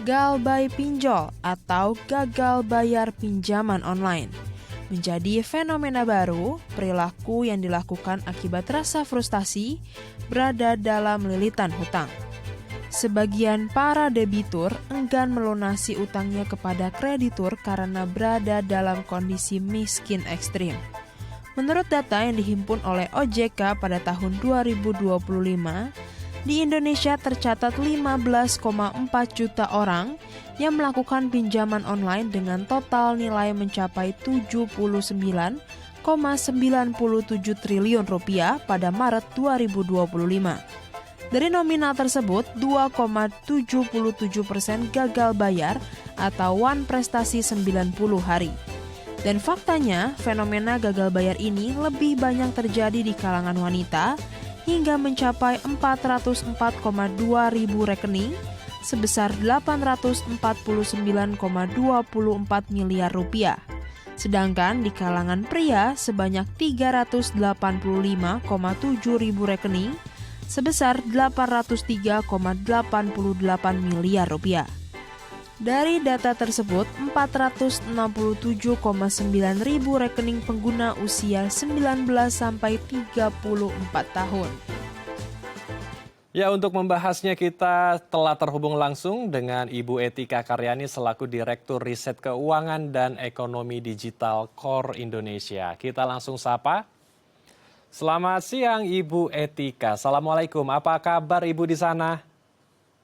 Galbay pinjol atau gagal bayar pinjaman online menjadi fenomena baru, perilaku yang dilakukan akibat rasa frustasi berada dalam lilitan hutang. Sebagian para debitur enggan melunasi utangnya kepada kreditur karena berada dalam kondisi miskin ekstrim. Menurut data yang dihimpun oleh OJK pada tahun 2025, di Indonesia tercatat 15,4 juta orang yang melakukan pinjaman online dengan total nilai mencapai 79,97 triliun rupiah pada Maret 2025. Dari nominal tersebut, 2,77% gagal bayar atau one prestasi 90 hari. Dan faktanya, fenomena gagal bayar ini lebih banyak terjadi di kalangan wanita hingga mencapai 404,2 ribu rekening sebesar 849,24 miliar rupiah. Sedangkan di kalangan pria sebanyak 385,7 ribu rekening sebesar 803,88 miliar rupiah. Dari data tersebut, 467,9 ribu rekening pengguna usia 19 sampai 34 tahun. Ya, untuk membahasnya kita telah terhubung langsung dengan Ibu Etika Karyani selaku Direktur Riset Keuangan dan Ekonomi Digital Core Indonesia. Kita langsung sapa. Selamat siang Ibu Etika. Assalamualaikum. Apa kabar Ibu di sana?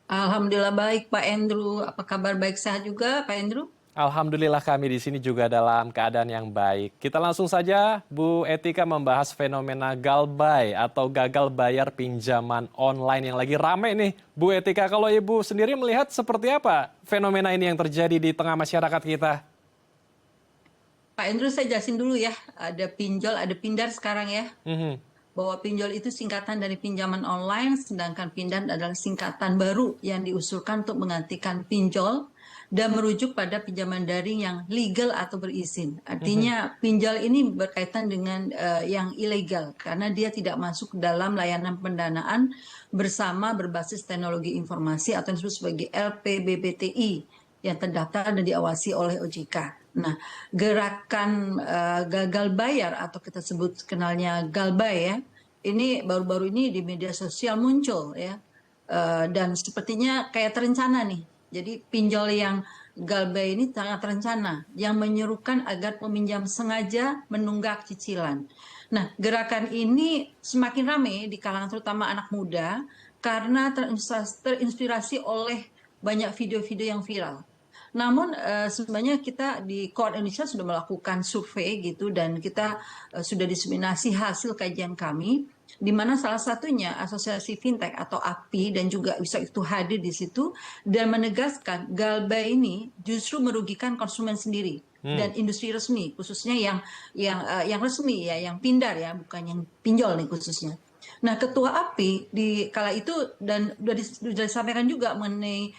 Alhamdulillah baik Pak Andrew. Apa kabar, baik sehat juga Pak Andrew? Alhamdulillah kami di sini juga dalam keadaan yang baik. Kita langsung saja Bu Etika membahas fenomena galbay atau gagal bayar pinjaman online yang lagi rame nih. Bu Etika, kalau Ibu sendiri melihat seperti apa fenomena ini yang terjadi di tengah masyarakat kita? Pak Andrew, saya jelasin dulu ya. Ada pinjol, ada pindar sekarang ya. Bahwa pinjol itu singkatan dari pinjaman online, sedangkan pindar adalah singkatan baru yang diusulkan untuk menggantikan pinjol dan merujuk pada pinjaman daring yang legal atau berizin. Artinya pinjol ini berkaitan dengan yang ilegal karena dia tidak masuk dalam layanan pendanaan bersama berbasis teknologi informasi atau disebut sebagai LPBBTI yang terdaftar dan diawasi oleh OJK. Nah, gerakan gagal bayar atau kita sebut kenalnya galbay ya, ini baru-baru ini di media sosial muncul ya, dan sepertinya kayak terencana nih. Jadi pinjol yang galbay ini sangat terencana, yang menyerukan agar peminjam sengaja menunggak cicilan. Nah, gerakan ini semakin ramai di kalangan terutama anak muda karena terinspirasi oleh banyak video-video yang viral. Namun sebenarnya kita di Core Indonesia sudah melakukan survei gitu dan kita sudah diseminasi hasil kajian kami di mana salah satunya Asosiasi Fintech atau API dan juga bisa itu hadir di situ dan menegaskan galbay ini justru merugikan konsumen sendiri dan industri resmi khususnya yang resmi ya, yang pindar ya, bukan yang pinjol nih khususnya. Nah, Ketua API di kala itu dan sudah disampaikan juga mengenai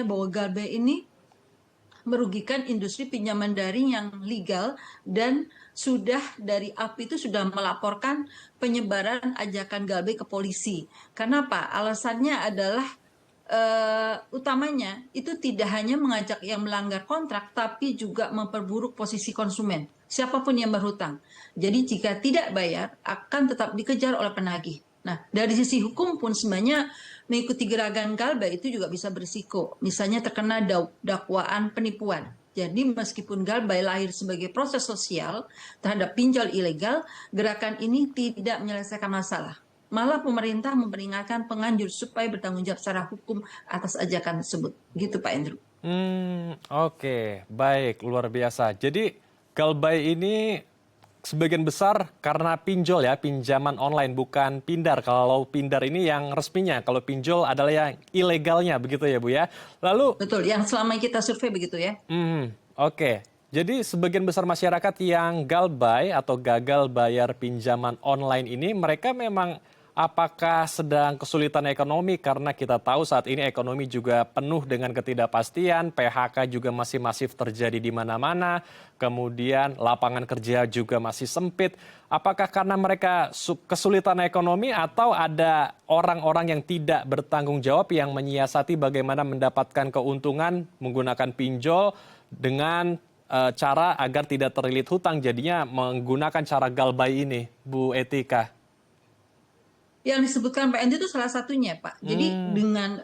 bahwa galbay ini merugikan industri pinjaman daring yang legal dan sudah dari API itu sudah melaporkan penyebaran ajakan galbay ke polisi. Kenapa? Alasannya adalah utamanya itu tidak hanya mengajak yang melanggar kontrak tapi juga memperburuk posisi konsumen siapapun yang berhutang. Jadi jika tidak bayar akan tetap dikejar oleh penagih. Nah, dari sisi hukum pun sebenarnya mengikuti gerakan galbay itu juga bisa berisiko. Misalnya terkena dakwaan penipuan. Jadi meskipun galbay lahir sebagai proses sosial terhadap pinjol ilegal, gerakan ini tidak menyelesaikan masalah. Malah pemerintah memperingatkan penganjur supaya bertanggung jawab secara hukum atas ajakan tersebut. Gitu Pak Andrew. Oke, baik, luar biasa. Jadi galbay ini sebagian besar karena pinjol ya, pinjaman online bukan pindar. Kalau pindar ini yang resminya, kalau pinjol adalah yang ilegalnya, begitu ya Bu ya. Lalu betul, yang selama kita survei begitu ya. Oke. Jadi sebagian besar masyarakat yang galbay atau gagal bayar pinjaman online ini mereka memang apakah sedang kesulitan ekonomi karena kita tahu saat ini ekonomi juga penuh dengan ketidakpastian, PHK juga masih masif terjadi di mana-mana, kemudian lapangan kerja juga masih sempit. Apakah karena mereka kesulitan ekonomi atau ada orang-orang yang tidak bertanggung jawab yang menyiasati bagaimana mendapatkan keuntungan menggunakan pinjol dengan cara agar tidak terlilit hutang, jadinya menggunakan cara galbay ini, Bu Etika? Yang disebutkan Pak Andrew itu salah satunya, Pak. Jadi dengan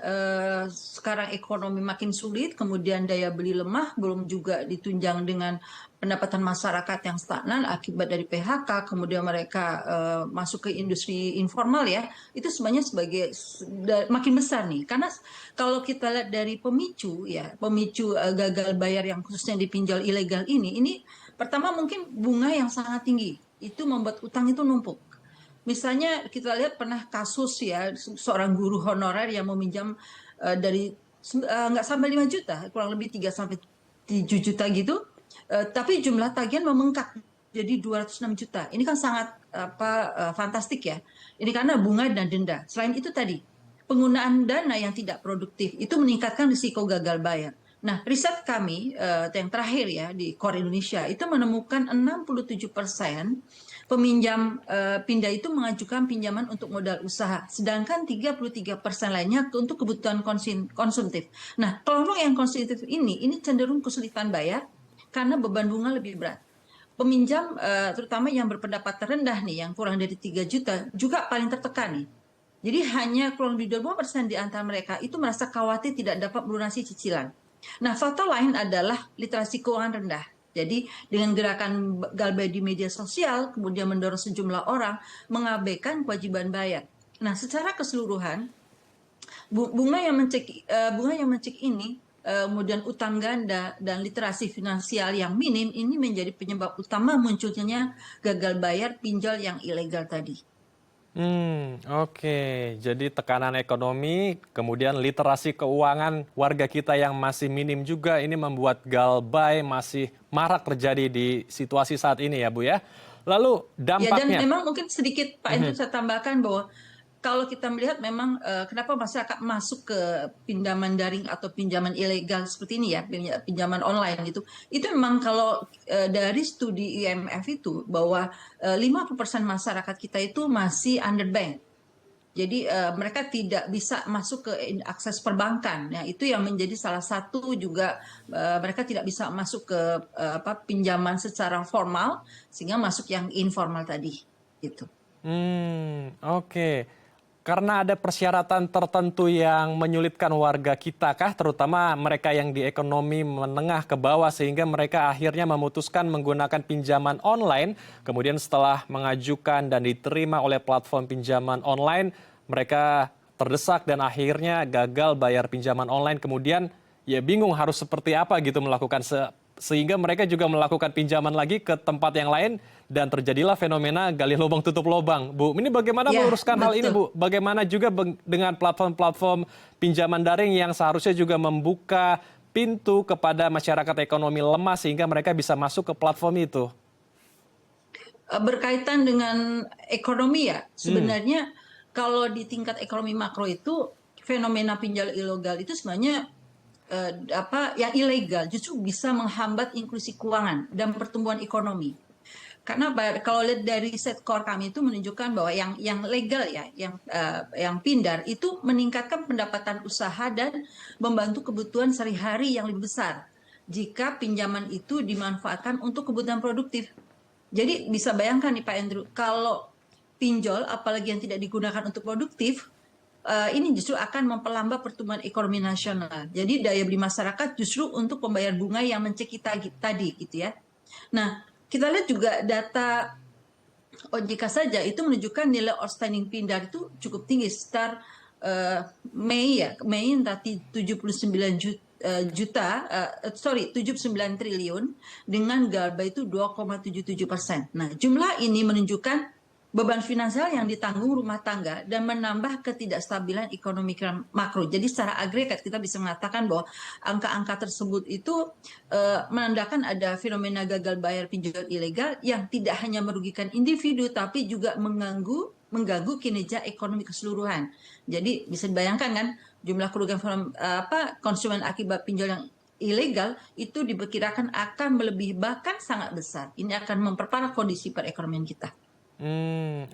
sekarang ekonomi makin sulit, kemudian daya beli lemah, belum juga ditunjang dengan pendapatan masyarakat yang stagnan akibat dari PHK, kemudian mereka masuk ke industri informal ya, itu sebenarnya sebagai makin besar nih. Karena kalau kita lihat dari pemicu ya, pemicu gagal bayar yang khususnya di pinjol ilegal ini pertama mungkin bunga yang sangat tinggi, itu membuat utang itu numpuk. Misalnya kita lihat pernah kasus ya seorang guru honorer yang meminjam dari nggak sampai 5 juta, kurang lebih 3 sampai 7 juta gitu, tapi jumlah tagihan membengkak jadi 206 juta. Ini kan sangat fantastik ya. Ini karena bunga dan denda. Selain itu tadi, penggunaan dana yang tidak produktif itu meningkatkan risiko gagal bayar. Nah, riset kami yang terakhir ya di KOR Indonesia itu menemukan 67% peminjam pindah itu mengajukan pinjaman untuk modal usaha, sedangkan 33% lainnya untuk kebutuhan konsumtif. Nah, kelompok yang konsumtif ini cenderung kesulitan bayar karena beban bunga lebih berat. Peminjam terutama yang berpendapatan rendah nih, yang kurang dari 3 juta, juga paling tertekan nih. Jadi hanya kurang lebih 20% di antara mereka itu merasa khawatir tidak dapat melunasi cicilan. Nah, faktor lain adalah literasi keuangan rendah. Jadi dengan gerakan galbay di media sosial, kemudian mendorong sejumlah orang mengabaikan kewajiban bayar. Nah, secara keseluruhan, bunga yang mencek ini, kemudian utang ganda dan literasi finansial yang minim, ini menjadi penyebab utama munculnya gagal bayar pinjol yang ilegal tadi. Oke. Jadi tekanan ekonomi, kemudian literasi keuangan warga kita yang masih minim juga ini membuat galbay masih marak terjadi di situasi saat ini ya Bu ya. Lalu dampaknya. Ya, dan memang mungkin sedikit Pak Andrew saya tambahkan bahwa kalau kita melihat memang kenapa masyarakat masuk ke pinjaman daring atau pinjaman ilegal seperti ini ya, pinjaman online itu memang kalau dari studi IMF itu bahwa 50% masyarakat kita itu masih underbanked. Jadi mereka tidak bisa masuk ke akses perbankan. Ya, itu yang menjadi salah satu juga mereka tidak bisa masuk ke pinjaman secara formal sehingga masuk yang informal tadi gitu. Oke. Karena ada persyaratan tertentu yang menyulitkan warga kita kah, terutama mereka yang di ekonomi menengah ke bawah, sehingga mereka akhirnya memutuskan menggunakan pinjaman online, kemudian setelah mengajukan dan diterima oleh platform pinjaman online, mereka terdesak dan akhirnya gagal bayar pinjaman online, kemudian ya bingung harus seperti apa gitu melakukan sehingga mereka juga melakukan pinjaman lagi ke tempat yang lain dan terjadilah fenomena gali lubang tutup lubang. Bu, ini bagaimana meluruskan hal ini, Bu? Bagaimana juga dengan platform-platform pinjaman daring yang seharusnya juga membuka pintu kepada masyarakat ekonomi lemah sehingga mereka bisa masuk ke platform itu? Berkaitan dengan ekonomi ya, sebenarnya kalau di tingkat ekonomi makro itu fenomena pinjol ilegal itu sebenarnya yang ilegal justru bisa menghambat inklusi keuangan dan pertumbuhan ekonomi. Karena kalau lihat dari riset KOR kami itu menunjukkan bahwa yang legal ya, yang pindar itu meningkatkan pendapatan usaha dan membantu kebutuhan sehari-hari yang lebih besar jika pinjaman itu dimanfaatkan untuk kebutuhan produktif. Jadi bisa bayangkan nih Pak Andrew, kalau pinjol apalagi yang tidak digunakan untuk produktif, ini justru akan memperlambat pertumbuhan ekonomi nasional. Jadi daya beli masyarakat justru untuk pembayar bunga yang mencekik tadi gitu ya. Nah, kita lihat juga data OJK saja itu menunjukkan nilai outstanding pindar itu cukup tinggi, sekitar Mei nanti 79 triliun dengan galbay itu 2,77%. Nah, jumlah ini menunjukkan beban finansial yang ditanggung rumah tangga dan menambah ketidakstabilan ekonomi makro. Jadi secara agregat kita bisa mengatakan bahwa angka-angka tersebut itu menandakan ada fenomena gagal bayar pinjol ilegal yang tidak hanya merugikan individu tapi juga mengganggu mengganggu kinerja ekonomi keseluruhan. Jadi bisa dibayangkan kan jumlah kerugian konsumen akibat pinjol yang ilegal itu diperkirakan akan melebihi bahkan sangat besar. Ini akan memperparah kondisi perekonomian kita.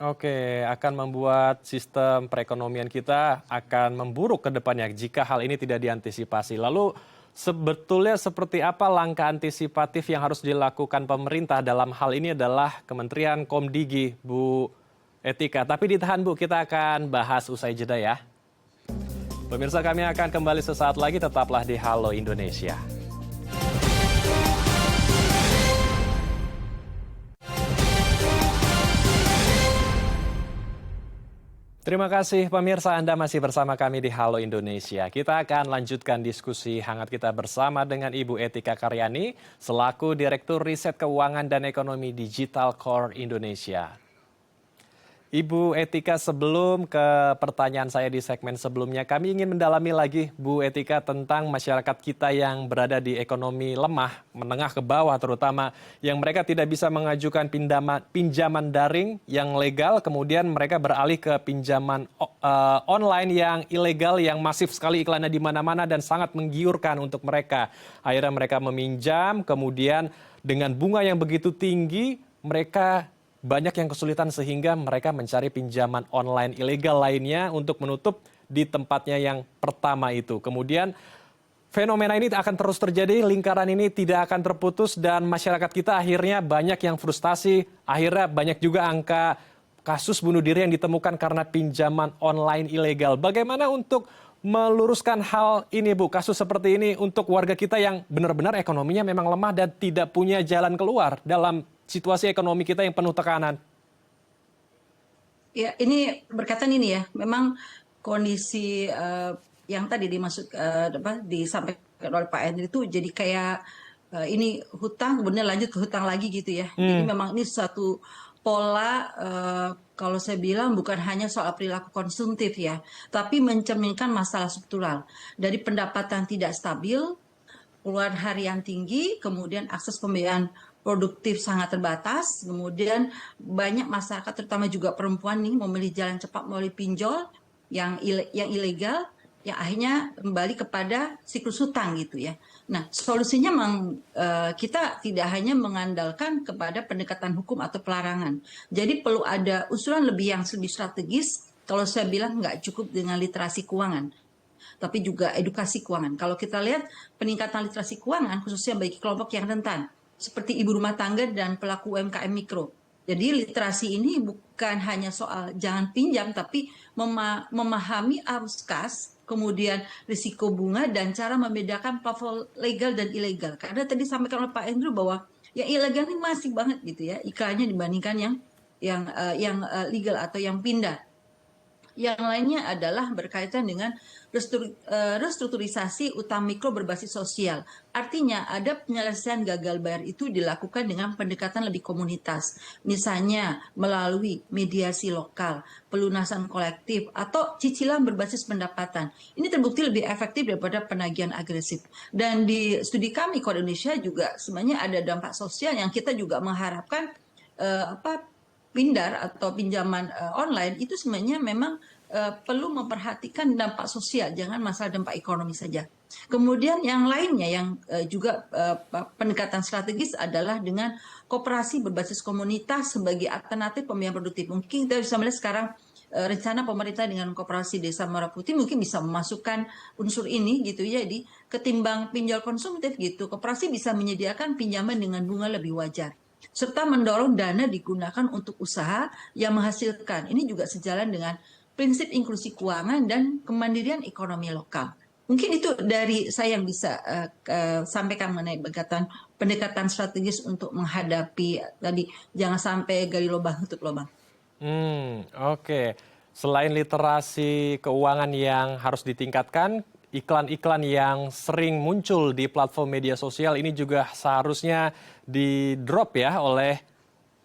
Oke, akan membuat sistem perekonomian kita akan memburuk ke depannya jika hal ini tidak diantisipasi. Lalu sebetulnya seperti apa langkah antisipatif yang harus dilakukan pemerintah dalam hal ini adalah Kementerian Komdigi, Bu Etika. Tapi ditahan Bu, kita akan bahas usai jeda ya. Pemirsa, kami akan kembali sesaat lagi, tetaplah di Halo Indonesia. Terima kasih pemirsa, Anda masih bersama kami di Halo Indonesia. Kita akan lanjutkan diskusi hangat kita bersama dengan Ibu Etika Karyani selaku Direktur Riset Keuangan dan Ekonomi Digital Core Indonesia. Ibu Etika, sebelum ke pertanyaan saya di segmen sebelumnya, kami ingin mendalami lagi Bu Etika tentang masyarakat kita yang berada di ekonomi lemah, menengah ke bawah terutama, yang mereka tidak bisa mengajukan pinjaman daring yang legal, kemudian mereka beralih ke pinjaman online yang ilegal, yang masif sekali iklannya di mana-mana dan sangat menggiurkan untuk mereka. Akhirnya mereka meminjam, kemudian dengan bunga yang begitu tinggi, mereka banyak yang kesulitan sehingga mereka mencari pinjaman online ilegal lainnya untuk menutup di tempatnya yang pertama itu. Kemudian fenomena ini akan terus terjadi, lingkaran ini tidak akan terputus dan masyarakat kita akhirnya banyak yang frustasi, akhirnya banyak juga angka kasus bunuh diri yang ditemukan karena pinjaman online ilegal. Bagaimana untuk meluruskan hal ini Bu, kasus seperti ini untuk warga kita yang benar-benar ekonominya memang lemah dan tidak punya jalan keluar dalam situasi ekonomi kita yang penuh tekanan? Ya, ini berkaitan ini ya, memang kondisi yang tadi disampaikan oleh Pak Henry itu jadi kayak ini hutang, kemudian lanjut ke hutang lagi gitu ya. Jadi memang ini suatu pola, kalau saya bilang bukan hanya soal perilaku konsumtif ya, tapi mencerminkan masalah struktural. Dari pendapatan tidak stabil, pengeluaran harian tinggi, kemudian akses pembiayaan produktif sangat terbatas, kemudian banyak masyarakat terutama juga perempuan nih memilih jalan cepat melalui pinjol yang ilegal, yang akhirnya kembali kepada siklus hutang gitu ya. Nah, solusinya memang kita tidak hanya mengandalkan kepada pendekatan hukum atau pelarangan. Jadi perlu ada usulan lebih yang lebih strategis. Kalau saya bilang nggak cukup dengan literasi keuangan, tapi juga edukasi keuangan. Kalau kita lihat peningkatan literasi keuangan khususnya bagi kelompok yang rentan, seperti ibu rumah tangga dan pelaku UMKM mikro. Jadi literasi ini bukan hanya soal jangan pinjam, tapi memahami arus kas, kemudian risiko bunga, dan cara membedakan platform legal dan ilegal. Karena tadi sampaikan oleh Pak Andrew bahwa yang ilegal ini masih banget gitu ya, iklannya dibandingkan yang legal atau yang pindah. Yang lainnya adalah berkaitan dengan restrukturisasi utang mikro berbasis sosial. Artinya ada penyelesaian gagal bayar itu dilakukan dengan pendekatan lebih komunitas. Misalnya melalui mediasi lokal, pelunasan kolektif, atau cicilan berbasis pendapatan. Ini terbukti lebih efektif daripada penagihan agresif. Dan di studi kami Core Indonesia juga sebenarnya ada dampak sosial yang kita juga mengharapkan pindar atau pinjaman online itu sebenarnya memang perlu memperhatikan dampak sosial, jangan masalah dampak ekonomi saja. Kemudian yang lainnya yang juga pendekatan strategis adalah dengan koperasi berbasis komunitas sebagai alternatif pembiayaan produktif. Mungkin kita bisa melihat sekarang rencana pemerintah dengan koperasi Desa Merah Putih mungkin bisa memasukkan unsur ini gitu ya, jadi ketimbang pinjol konsumtif gitu, koperasi bisa menyediakan pinjaman dengan bunga lebih wajar, serta mendorong dana digunakan untuk usaha yang menghasilkan. Ini juga sejalan dengan prinsip inklusi keuangan dan kemandirian ekonomi lokal. Mungkin itu dari saya yang bisa sampaikan mengenai pendekatan strategis untuk menghadapi tadi jangan sampai gali lubang tutup lubang. Oke. Selain literasi keuangan yang harus ditingkatkan, iklan-iklan yang sering muncul di platform media sosial ini juga seharusnya di-drop ya oleh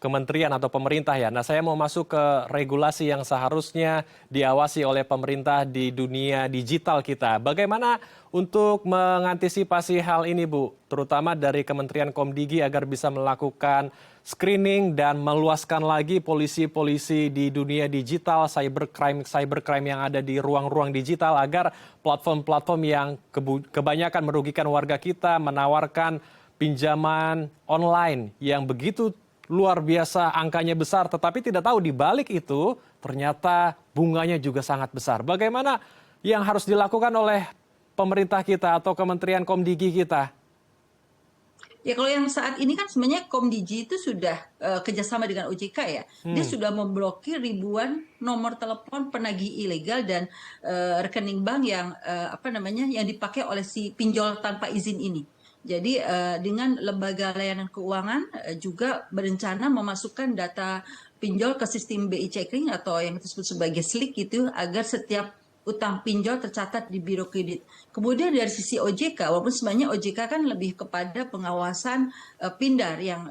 kementerian atau pemerintah ya. Nah, saya mau masuk ke regulasi yang seharusnya diawasi oleh pemerintah di dunia digital kita. Bagaimana untuk mengantisipasi hal ini, Bu? Terutama dari Kementerian Komdigi agar bisa melakukan screening dan meluaskan lagi polisi-polisi di dunia digital, cybercrime yang ada di ruang-ruang digital agar platform-platform yang kebanyakan merugikan warga kita menawarkan pinjaman online yang begitu luar biasa angkanya besar, tetapi tidak tahu di balik itu ternyata bunganya juga sangat besar. Bagaimana yang harus dilakukan oleh pemerintah kita atau Kementerian Komdigi kita? Ya kalau yang saat ini kan sebenarnya Komdigi itu sudah kerjasama dengan OJK ya. Dia sudah memblokir ribuan nomor telepon penagih ilegal dan rekening bank yang yang dipakai oleh si pinjol tanpa izin ini. Jadi dengan lembaga layanan keuangan juga berencana memasukkan data pinjol ke sistem BI Checking atau yang disebut sebagai SLIK gitu agar setiap utang pinjol tercatat di biro kredit. Kemudian dari sisi OJK, walaupun sebenarnya OJK kan lebih kepada pengawasan pindar yang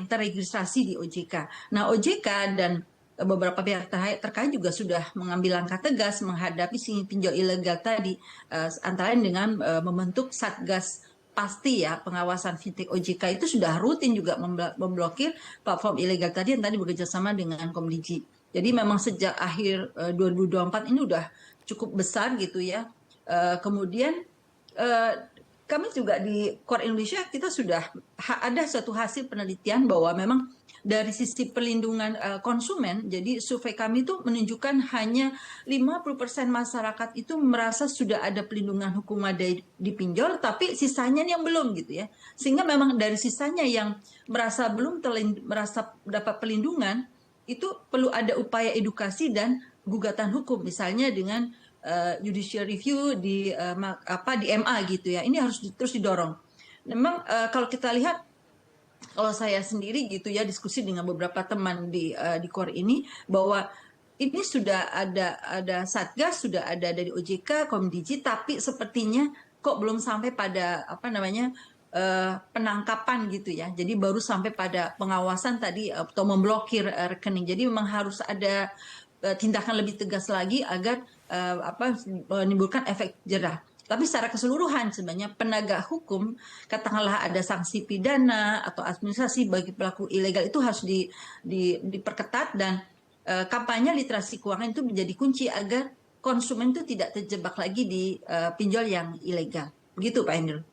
terregistrasi di OJK. Nah, OJK dan beberapa pihak terkait juga sudah mengambil langkah tegas menghadapi si pinjol ilegal tadi, antara lain dengan membentuk Satgas pasti ya pengawasan fintech OJK itu sudah rutin juga memblokir platform ilegal tadi yang tadi bekerja sama dengan Komdigi. Jadi memang sejak akhir 2024 ini udah cukup besar gitu ya. Kemudian kami juga di Core Indonesia kita sudah ada suatu hasil penelitian bahwa memang dari sisi perlindungan konsumen, jadi survei kami itu menunjukkan hanya 50% masyarakat itu merasa sudah ada perlindungan hukum dari pinjol, tapi sisanya yang belum gitu ya. Sehingga memang dari sisanya yang merasa belum merasa dapat perlindungan, itu perlu ada upaya edukasi dan gugatan hukum, misalnya dengan judicial review di MA gitu ya. Ini harus terus didorong. Memang kalau kita lihat, kalau saya sendiri gitu ya diskusi dengan beberapa teman di Core ini bahwa ini sudah ada satgas, sudah ada dari OJK, Komdigi, tapi sepertinya kok belum sampai pada penangkapan gitu ya. Jadi baru sampai pada pengawasan tadi atau memblokir rekening. Jadi memang harus ada tindakan lebih tegas lagi agar menimbulkan efek jerah. Tapi secara keseluruhan sebenarnya penegak hukum, katakanlah ada sanksi pidana atau administrasi bagi pelaku ilegal itu harus diperketat dan kampanye literasi keuangan itu menjadi kunci agar konsumen itu tidak terjebak lagi di pinjol yang ilegal. Begitu Pak Hendro.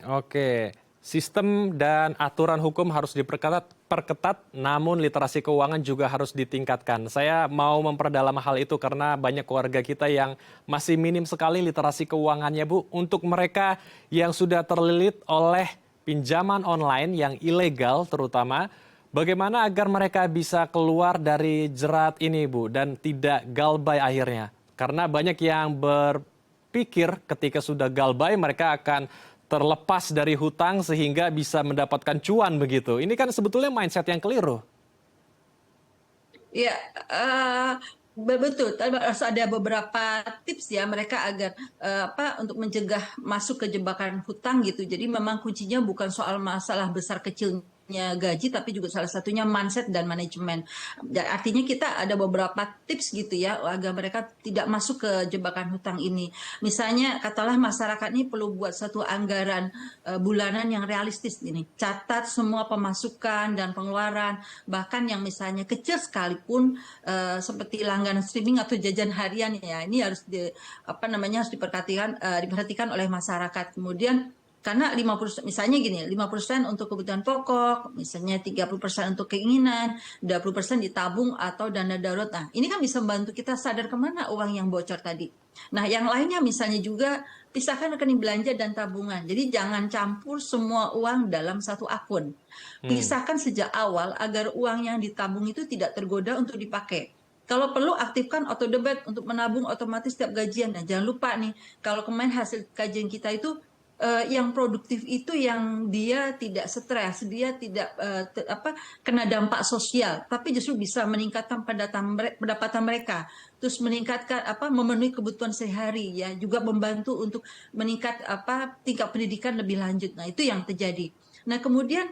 Oke. Sistem dan aturan hukum harus diperketat, namun literasi keuangan juga harus ditingkatkan. Saya mau memperdalam hal itu karena banyak keluarga kita yang masih minim sekali literasi keuangannya, Bu. Untuk mereka yang sudah terlilit oleh pinjaman online yang ilegal terutama, bagaimana agar mereka bisa keluar dari jerat ini, Bu, dan tidak galbay akhirnya? Karena banyak yang berpikir ketika sudah galbay mereka akan terlepas dari hutang sehingga bisa mendapatkan cuan begitu. Ini kan sebetulnya mindset yang keliru. Ya, betul. Harus ada beberapa tips ya mereka agar untuk mencegah masuk ke jebakan hutang gitu. Jadi memang kuncinya bukan soal masalah besar kecilnya gaji, tapi juga salah satunya mindset dan manajemen. Artinya kita ada beberapa tips gitu ya agar mereka tidak masuk ke jebakan hutang ini. Misalnya katakanlah masyarakat ini perlu buat satu anggaran bulanan yang realistis ini. Catat semua pemasukan dan pengeluaran, bahkan yang misalnya kecil sekalipun seperti langganan streaming atau jajan harian ya. Ini harus harus diperhatikan oleh masyarakat. Kemudian karena 50%, misalnya gini, 5% untuk kebutuhan pokok, misalnya 30% untuk keinginan, 20% ditabung atau dana darurat. Nah, ini kan bisa membantu kita sadar kemana uang yang bocor tadi. Nah, yang lainnya misalnya juga pisahkan rekening belanja dan tabungan. Jadi jangan campur semua uang dalam satu akun. Pisahkan sejak awal agar uang yang ditabung itu tidak tergoda untuk dipakai. Kalau perlu aktifkan auto debit untuk menabung otomatis setiap gajian. Nah, jangan lupa nih, kalau kemarin hasil kajian kita itu yang produktif itu yang dia tidak stres, dia tidak kena dampak sosial, tapi justru bisa meningkatkan pendapatan mereka, terus meningkatkan memenuhi kebutuhan sehari ya, juga membantu untuk meningkat tingkat pendidikan lebih lanjut. Nah, itu yang terjadi. Nah, kemudian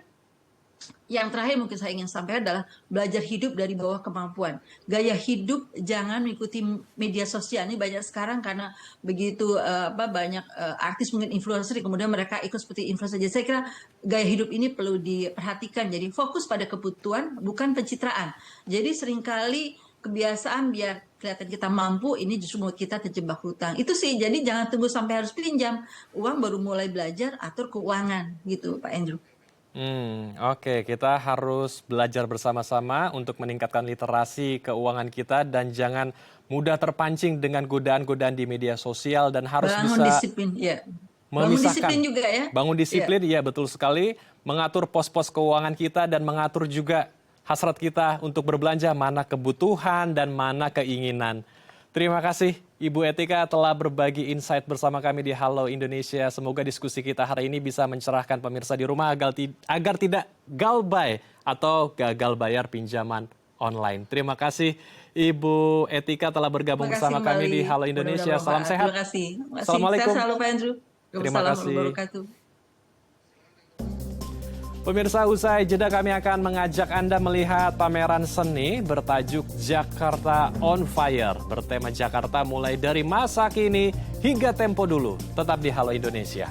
Yang terakhir mungkin saya ingin sampaikan adalah belajar hidup dari bawah kemampuan. Gaya hidup jangan mengikuti media sosial ini banyak sekarang karena begitu banyak artis mungkin influencer kemudian mereka ikut seperti influencer. Jadi saya kira gaya hidup ini perlu diperhatikan. Jadi fokus pada kebutuhan bukan pencitraan. Jadi seringkali kebiasaan biar kelihatan kita mampu ini justru membuat kita terjebak hutang. Itu sih. Jadi jangan tunggu sampai harus pinjam uang baru mulai belajar atur keuangan gitu Pak Andrew. Oke, kita harus belajar bersama-sama untuk meningkatkan literasi keuangan kita dan jangan mudah terpancing dengan godaan-godaan di media sosial dan harus Bangun bisa disiplin, ya. Bangun memisahkan. disiplin juga ya. Bangun disiplin, iya betul sekali. Mengatur pos-pos keuangan kita dan mengatur juga hasrat kita untuk berbelanja, mana kebutuhan dan mana keinginan. Terima kasih Ibu Etika telah berbagi insight bersama kami di Halo Indonesia. Semoga diskusi kita hari ini bisa mencerahkan pemirsa di rumah agar tidak galbay atau gagal bayar pinjaman online. Terima kasih Ibu Etika telah bergabung bersama kami di Halo Indonesia. Salam sehat. Terima kasih. Assalamualaikum. Sehat selalu Pak Andrew. Terima kasih. Wabarakatuh. Pemirsa, usai jeda kami akan mengajak Anda melihat pameran seni bertajuk Jakarta on Fire. Bertema Jakarta mulai dari masa kini hingga tempo dulu. Tetap di Halo Indonesia.